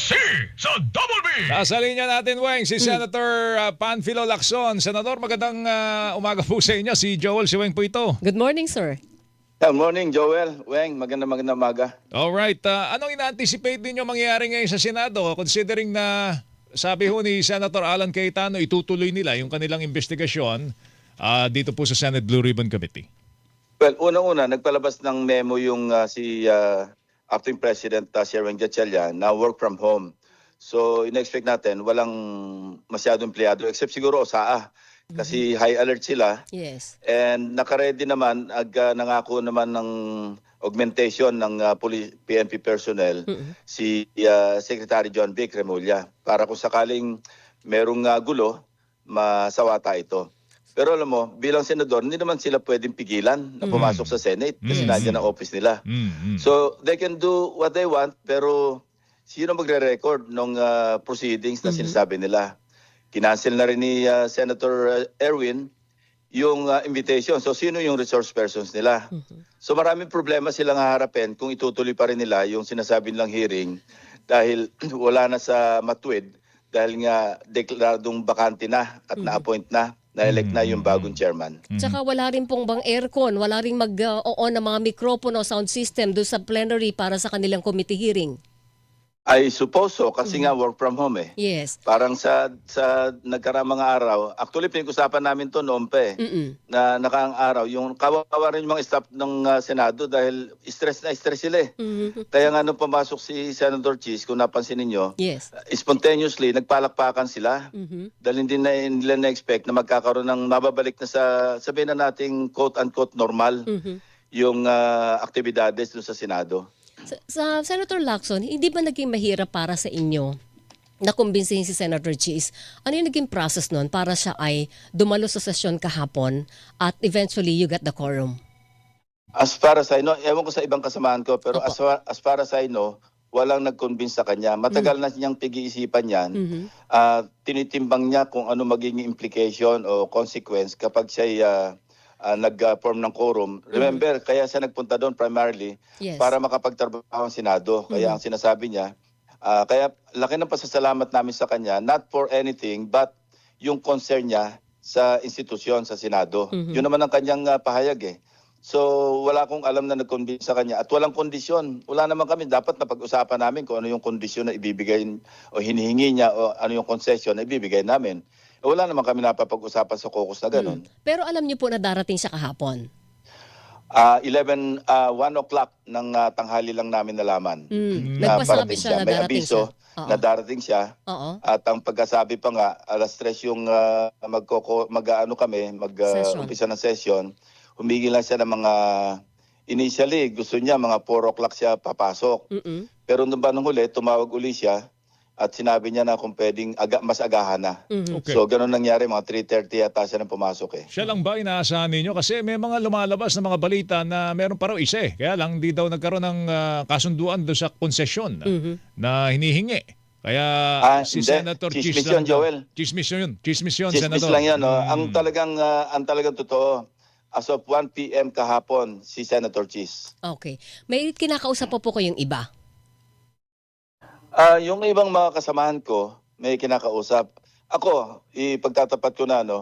Saksi sa Double B! Nasa linya natin, Weng, si Senator Panfilo Lacson. Senador, magandang umaga po sa inyo. Si Joel, si Weng po ito. Good morning, sir. Good morning, Joel. Weng, magandang umaga. Alright, anong ina-anticipate ninyo mangyayari ngayon sa Senado considering na sabi ho ni Senator Alan Cayetano itutuloy nila yung kanilang investigasyon dito po sa Senate Blue Ribbon Committee? Well, unang-una, nagpalabas ng memo yung si Acting President Sherwin Gatchalian na work from home. So, in-expect natin, walang masyadong empleyado except siguro OSAA. Kasi high alert sila. Yes. And nakaredy naman, nangako naman ng augmentation ng PNP personnel si Secretary John Vic Remulla para kung sakaling merong gulo, masawata ito. Pero alam mo, bilang senador, hindi naman sila pwedeng pigilan na pumasok sa Senate kasi nandiyan ang office nila. So they can do what they want, pero sino magre-record ng proceedings na sinasabi nila? Kinancel na rin ni Senator Erwin yung invitation. So sino yung resource persons nila? So maraming problema silang haharapin kung itutuloy pa rin nila yung sinasabi nilang hearing dahil wala na sa matuwid dahil nga deklaradong bakante na at na-appoint na-elect na yung bagong chairman. Tsaka wala rin pong bang aircon, wala rin mag-on ng mga mikropono, sound system doon sa plenary para sa kanilang committee hearing. I suppose so kasi nga work from home eh. Yes. Parang sa nagkaramang araw, actually pinag-usapan namin to noon pa na nakaang araw, yung kawawa rin yung mga staff ng Senado dahil stress sila eh. Kaya nga nung pumasok si Senator Cheese, kung napansin ninyo, Yes. spontaneously nagpalakpakan sila dahil hindi na nila na-expect na magkakaroon ng mababalik na sa sabihin na nating quote-unquote normal yung aktibidades doon sa Senado. Sa Senator Lacson, hindi ba naging mahirap para sa inyo na kumbinsihin si Senator Cheese? Ano yung naging process nun para siya ay dumalo sa sesyon kahapon at eventually you got the quorum? As far as I know, ewan ko sa ibang kasamahan ko, pero Opo. as far as I know, walang nag-convince sa kanya. Matagal na niyang pag-iisipan yan. Tinitimbang niya kung ano magiging implication o consequence kapag siya nag-form ng quorum. Remember, kaya siya nagpunta doon primarily Yes. para makapagtrabaho ang Senado. Kaya ang sinasabi niya, kaya laki ng pasasalamat namin sa kanya, not for anything, but yung concern niya sa institusyon, sa Senado. Yun naman ang kanyang pahayag eh. So, wala akong alam na nag-convince sa kanya. At walang kondisyon. Wala naman kami. Dapat napag-usapan namin kung ano yung kondisyon na ibibigay o hinihingi niya o ano yung concession na ibibigay namin. Wala naman kami napapag-usapan sa caucus na ganun. Pero alam niyo po na darating siya kahapon. 1 o'clock ng tanghali lang namin nalaman. Nagpasabi siya na May darating abiso siya. Oo. na darating siya. Oo. At ang pagkasabi pa nga, 3:00 yung Session. umpisa ng session. Humigil lang siya ng mga, initially gusto niya mga 4 o'clock siya papasok. Pero nung huli, tumawag uli siya at sinabi niya na kung pwedeng mas agahan na. Okay. So ganun nangyari, mga 3:30 yata siya nang pumasok eh. Siya lang ba inaasahan ninyo? Kasi may mga lumalabas na mga balita na meron pa raw isa eh. Kaya lang di daw nagkaroon ng kasunduan doon sa konsesyon na hinihingi. Kaya si Hindi. Senator Cheese Chismis lang yun, Joel. Chismis yun. Chismis yun, Chismis Senador. lang yan. No? Ang talagang totoo, as of 1 p.m. kahapon, si Senator Cheese. Okay. May kinakausap po kayong iba? Yung ibang mga kasamahan ko, may kinakausap. Ako, ipagtatapat ko na, no?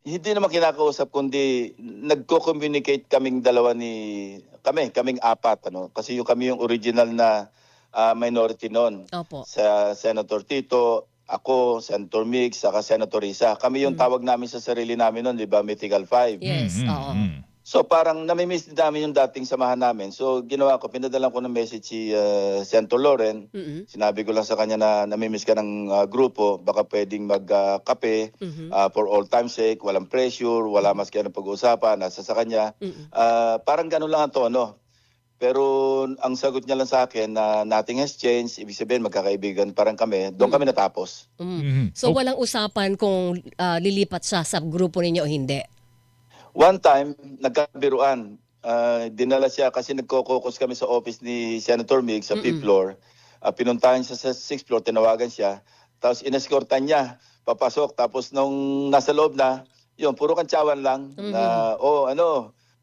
Hindi naman kinakausap, kundi nagko-communicate kaming kaming apat, ano? Kasi kami yung original na minority noon. Opo. Sa Senator Tito, ako, Senator Mix, saka Senator Risa. Kami yung tawag namin sa sarili namin noon, di ba? Mythical Five. Yes. Oo. So parang namimiss namin yung dating samahan namin. So ginawa ko, pinadala ko ng message si Senator Loren. Sinabi ko lang sa kanya na namimiss ka ng grupo, baka pwedeng magkape for all time's sake, walang pressure, wala mas kaya ng pag-uusapan, nasa sa kanya. Parang ganun lang ang tono. Pero ang sagot niya lang sa akin na nothing has changed, ibig sabihin magkakaibigan parang kami, doon kami natapos. So walang usapan kung lilipat siya sa grupo ninyo o hindi? One time, nagkabiruan. Dinala siya kasi nagko-caucus kami sa office ni Senator Mig sa 5th floor. Pinuntahan siya sa 6th floor, tinawagan siya. Tapos inescortan niya, papasok. Tapos nung nasa loob na, yun, puro kantsawan lang. Na,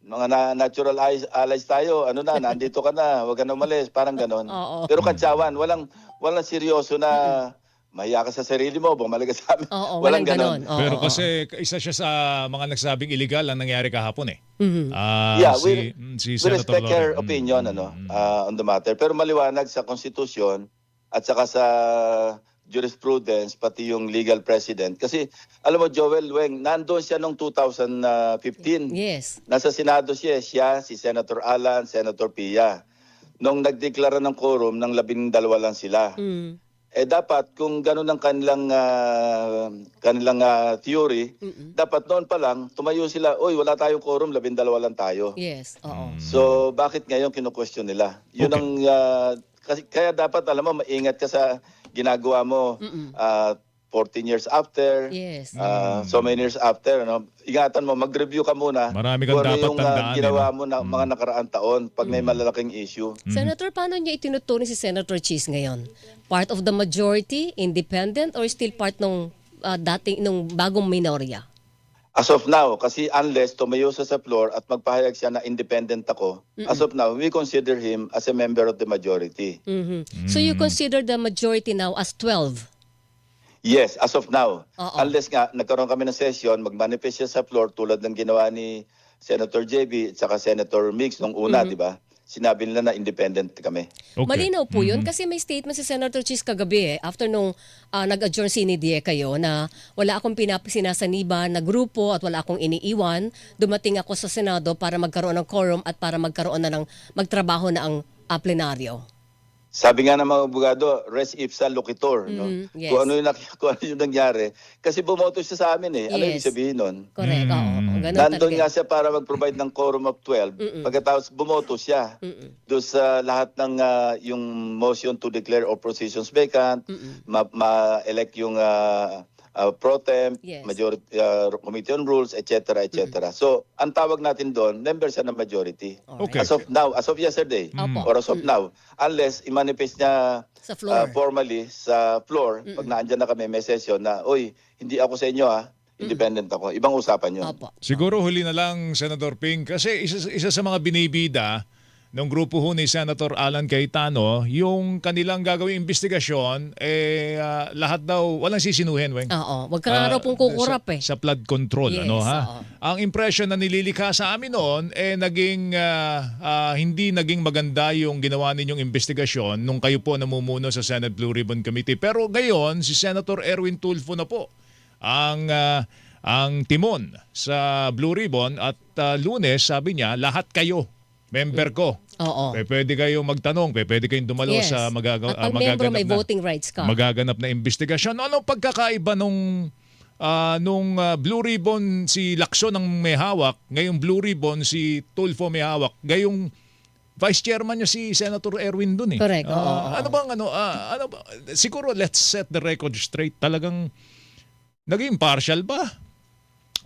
mga natural allies tayo, ano na, nandito ka na, huwag ka na umalis, parang ganon. Oo. Pero katsawan, walang seryoso na mahiya ka sa sarili mo, bumalik ka sa amin. Oo, Walang walang ganon. ganon. Oo, Pero oo, kasi isa siya sa mga nagsabing illegal ang nangyari kahapon eh. Mhm. Yeah, Si we Senator respect Lore. her opinion on the matter. Pero maliwanag sa konstitusyon at saka sa jurisprudence, pati yung legal precedent. Kasi alam mo, Joel Weng, nandoon siya noong 2015. Yes. Nasa Senado siya, si Senator Alan, Senator Pia. Nung nagdeklara ng quorum, ng 12 lang sila. Mm. Eh dapat kung ganun ang kanilang theory, dapat noon pa lang tumayo sila, oy wala tayong quorum, 12 lang tayo. Yes. Oo. So bakit ngayon kino-question nila? Yun Okay. ang kaya dapat alam mo maingat ka sa ginagawa mo. 14 years after, Yes. so many years after, ano, ingatan mo, mag-review ka muna Marami kang kung ano dapat yung tandaan, ginawa eh, no? mo na mga nakaraang taon pag may malalaking issue. Senator, paano niya itinuturing si Senator Cheese ngayon? Part of the majority, independent, or still part nung nung bagong minorya? As of now, kasi unless tumayo sa floor at magpahayag siya na independent ako, as of now, we consider him as a member of the majority. Mhm. So you consider the majority now as 12? Yes, as of now. Oo. Unless nga, nagkaroon kami ng session, mag-manifest siya sa floor tulad ng ginawa ni Senator JB at saka Senator Mix nung una, di ba? Sinabi nila na independent kami. Okay. Malinaw po yun kasi may statement si Senator Cheese kagabi after nung nag-adjourn si Nidia kayo na wala akong sinasaniba na grupo at wala akong iniiwan. Dumating ako sa Senado para magkaroon ng quorum at para magkaroon na ng magtrabaho na ang plenaryo. Sabi nga ng mga abogado, res ipsa loquitur. No? yes. Kung ano yung nangyari. Kasi bumoto siya sa amin eh. Ano yung Yes. sabihin nun? Correct. Oo. Ganun Nandun talaga. nga siya para mag-provide ng quorum of 12. Pagkatapos bumoto siya. Doon sa lahat ng yung motion to declare all positions vacant, ma-elect yung pro temp, Yes. majority committee on rules, etc. etc. So, ang tawag natin doon, members siya ng majority. Okay. As of now, as of yesterday, Opo. or as of now, unless i-manifest niya Sa floor. formally sa floor, pag naandyan na kami, may session na, oy, hindi ako sa inyo independent ako. Ibang usapan yun. Opo. Siguro huli na lang, Senator Ping, kasi isa sa mga binibida ng grupo ho ni Senator Alan Cayetano, yung kanilang gagawing investigasyon, lahat daw, walang sisinuhin, Weng. Oo. Wag ka nga raw pong kukurap eh. Sa flood control, Yes, ano ha? oo. Ang impression na nililikha sa amin noon, hindi naging maganda yung ginawa ninyong investigasyon nung kayo po namumuno sa Senate Blue Ribbon Committee. Pero ngayon, si Senator Erwin Tulfo na po ang timon sa Blue Ribbon at Lunes, sabi niya, lahat kayo, member ko. Oo. Pwede kayong magtanong, pwede kayong dumalo Yes. sa At pag membro may voting rights ka. magaganap na investigasyon. Ano pagkakaiba nung Blue Ribbon si Lacson ang may hawak, ngayong Blue Ribbon si Tulfo may hawak, ngayong Vice Chairman niya si Senator Erwin dun eh. Correct. Oo, oo. Ano bang siguro let's set the record straight. Talagang naging partial ba?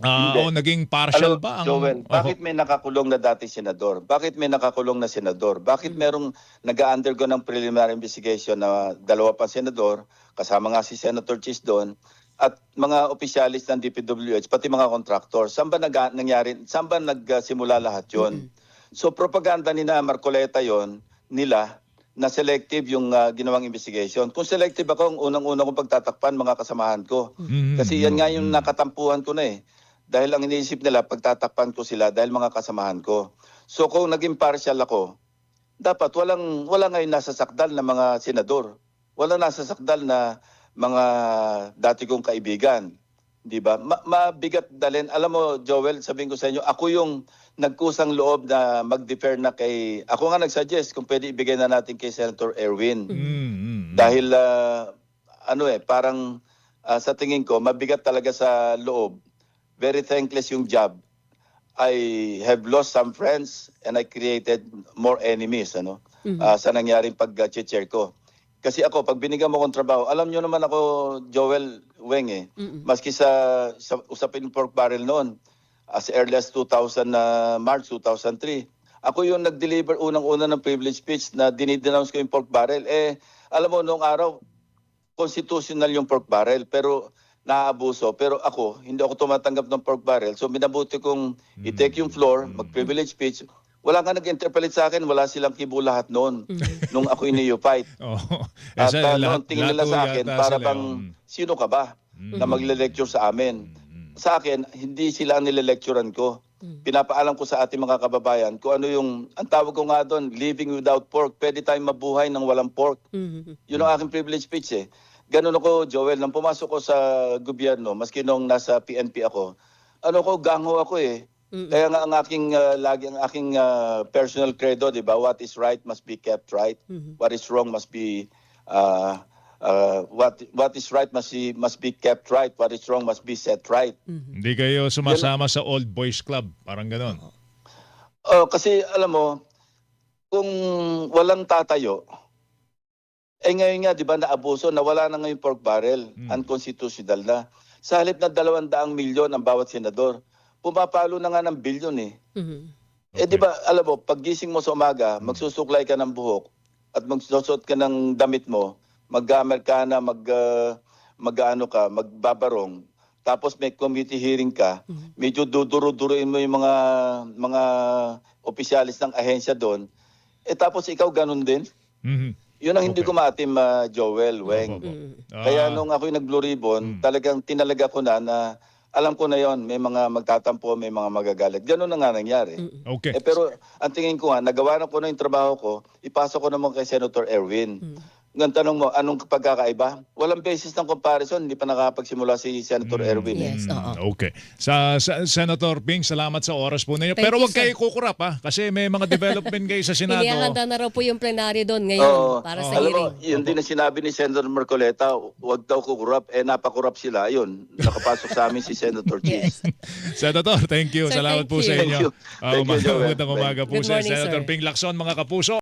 Hindi. O naging partial Alam, ba ang Joel, bakit may nakakulong na dati senador? Bakit may nakakulong na senador? Bakit merong nag-undergo ng preliminary investigation na dalawa pa senador, kasama nga si Senator Cheese doon, at mga opisyalis ng DPWH, pati mga kontraktor? Saan ba nangyari? Saan ba nagsimula lahat yon? So propaganda ni na Marcoleta yon nila na selective yung ginawang investigation. Kung selective ako, ang unang-una kong pagtatakpan mga kasamahan ko. Kasi yan nga yung nakatampuhan ko na eh. Dahil ang iniisip nila, pagtatakpan ko sila dahil mga kasamahan ko. So kung naging partial ako, dapat wala ngayon nasasakdal na mga senador. Wala nasasakdal na mga dati kong kaibigan. Di ba? Mabigat dalhin. Alam mo, Joel, sabihin ko sa inyo, ako yung nagkusang loob na mag-defer na kay... Ako nga nag-suggest kung pwede ibigay na natin kay Senator Erwin. Dahil, parang sa tingin ko, mabigat talaga sa loob. Very thankless yung job. I have lost some friends and I created more enemies sa nangyaring pag-chair ko. Kasi ako, pag binigyan mo kong trabaho, alam nyo naman ako, Joel Weng maski sa usapin pork barrel noon, as early as March 2003, ako yung nag-deliver unang-una ng privilege speech na dinidenounce ko yung pork barrel. Alam mo, noong araw, constitutional yung pork barrel, pero naaabuso. Pero ako, hindi ako tumatanggap ng pork barrel. So minabuti kong i-take yung floor, mag-privilege speech. Wala nga nag-interpolate sa akin, wala silang kibo lahat noon nung ako iniyupite. Oh. At Sa noon, tingin nila sa akin, yata para sila, bang, sino ka ba na magle-lecture sa amin? Sa akin, hindi sila ang nile-lecturean ko. Pinapaalam ko sa ating mga kababayan kung ano yung, ang tawag ko nga doon, living without pork. Pwede tayong mabuhay ng walang pork. Yun ang aking privilege speech eh. Ganun ako, Joel, nang pumasok ko sa gobyerno, maski nung nasa PNP ako, gangho ako eh. Kaya nga ang aking lagi ang aking personal credo, 'di ba? What is right must be kept right. What is wrong must be what is right must be kept right. What is wrong must be set right. Hindi kayo sumasama sa Old Boys Club, parang ganon. Kasi alam mo, kung walang tatayo, ngayon nga 'di ba naabuso, nawala na ngayon pork barrel, unconstitutional na. Sa halip na 200 milyon ang bawat senador, pumapalo na nga ng bilyon eh. Di ba, alam mo, paggising mo sa umaga, magsusuklay ka ng buhok at magsusot ka ng damit mo, mag-Amerikana, magbabarong, tapos may committee hearing ka, medyo duduro-duruin mo yung mga opisyalis ng ahensya doon, tapos ikaw ganun din. Yun ang hindi ko maatim, Joel, Weng. Kaya nung ako'y nag-Blue Ribbon, talagang tinalaga ko na alam ko na yon, may mga magtatampo, may mga magagalit. Ganun na nga nangyari. Okay. Pero ang tingin ko nga, nagawa na ko na yung trabaho ko, ipasok ko naman kay Senator Erwin. Ang tanong mo, anong pagkakaiba? Walang basis ng comparison, hindi pa nakapagsimula si Senator Erwin. Yes, oo. Okay. Sa Senator Ping, salamat sa oras po ninyo. Thank Pero you, wag sir. kayo kukurap ha, kasi may mga development kayo sa Senado. Inihahanda na raw po yung plenaryo doon ngayon para sa Alam mo, hearing. yun din na sinabi ni Senator Marcoleta, huwag daw kukurap, napakurap sila. Ayun, nakapasok sa amin si Senator Cheese. Senator, thank you. Sir, Salamat thank po you. sa inyo. Thank you, Joel. Magandang umaga po Good sa morning, Senator sir. Ping Lacson, mga kapuso.